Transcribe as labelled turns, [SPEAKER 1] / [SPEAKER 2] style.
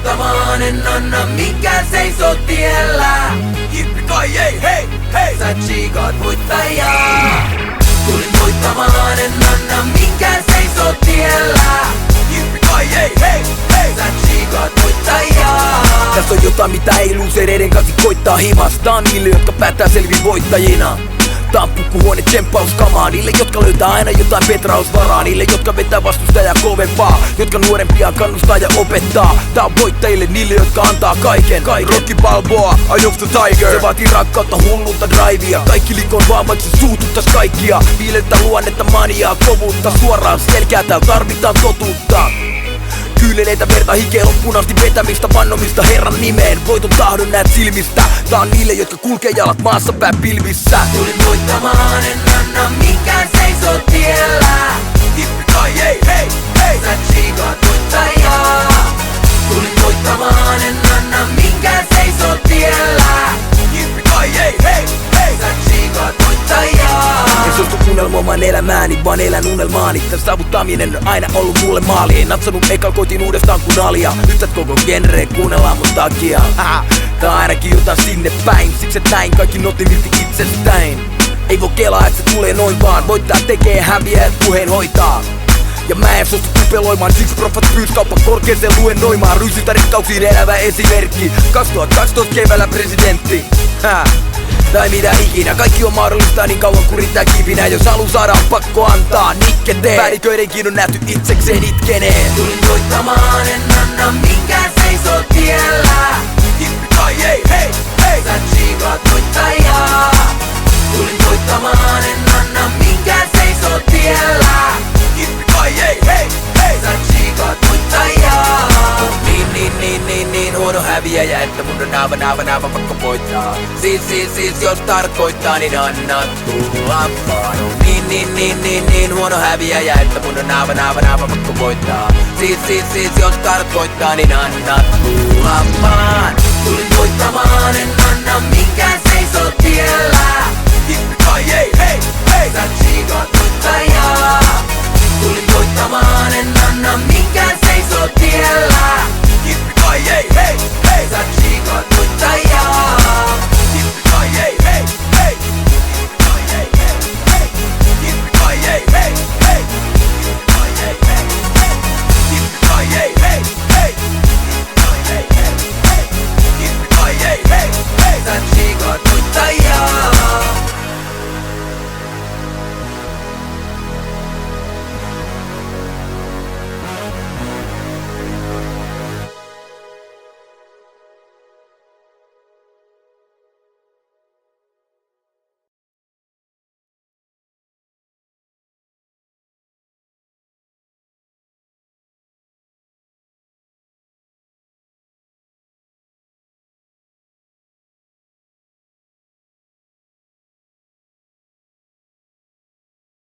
[SPEAKER 1] voittamaan, en anna minkään seisoo tiellä. Jippi-kai ei, hei, hei, sä tsiikaat voittajaa. Tulin voittamaan, en anna minkään seisoo tiellä. Jippi-kai ei, hei, hei, sä tsiikaat voittajaa. Tästä on jotain mitä ei luusereiden kanssa koittaa himastaa niille jotka päättää selviä voittajina. Tää on pukkuhuone tsemppauskamaa niille jotka löytää aina jotain petrausvaraa. Niille jotka vetää vastustajaa kovempaa, jotka nuorempia kannustaa ja opettaa. Tää on voittajille niille jotka antaa kaiken. Rocky Balboa, Eye of the Tiger. Se vaatii rakkautta, hullunta, drivea. Kaikki likon vaan vaikka se suututtais kaikkia. Viilettä luonnetta, maniaa, kovuutta. Suoraan selkää täällä tarvitaan totuutta. Kyyneleitä, verta, hikeä, loppuun asti vetämistä, vannomista Herran nimeen. Voiton tahdon näet silmistä. Tää on niille, jotka kulkee jalat maassa pää pilvissä. Tulin voittamaan, en anna minkään seisoo tiellä. Jippi-kai ei, hei, hei, sä tsiikaat voittajaa. Tulin voittamaan, en anna minkään seisoo tiellä. Jippi-kai ei, hei, hei, sä tsiikaat voittajaa. En suostu unelmoimaan elämääni, vaan elän unelmaani. Tän saavuttaminen on aina ollut mulle maali. En natsannut ekal, koitin uudestaan kun alia. Nyt et koko genreen kuunnellaan mun takia. Tää on ainakin jotain sinne päin. Siksi et näin kaikki notin irti itsestäin. Ei voi kelaa et se tulee noin vaan. Voittaa tekee häviä et puheen hoitaa. Ja mä en suostu tupeloimaan, siksi proffat pyys kauppa korkeeseen luennoimaan. Ryysistä rikkauksiin elävä esimerkki. 2012 keväällä presidentti. Tai mitä ikinä, kaikki on mahdollista niin kauan kun riittää kipinä. Jos halu saada on pakko antaa nikketee. Päälliköidenkin on nähty itsekseen itkenee. Tulin voittamaan, en anna minkään seisoo tiellä. Jippi-kai ei, hei, hei, sä tsiikaat voittajaa. Tulin voittamaan, en anna minkään seisoo tiellä. Jippi-kai ei, hei, hei, sä tsiikaat voittajaa. Niin huono häviäjä, että mun on naava pakko voittaa. Siis jos tarkoittaa, niin anna tulla vaan. Niin huono häviäjä, että mun on naava pakko voittaa. Siis jos tarkoittaa, niin anna tulla vaan. Tulin voittamaan, en anna minkään seisoo tiellä. Jippi-kai ei, hei, hei, sä tsiikaat voittajaa. Tulin voittamaan.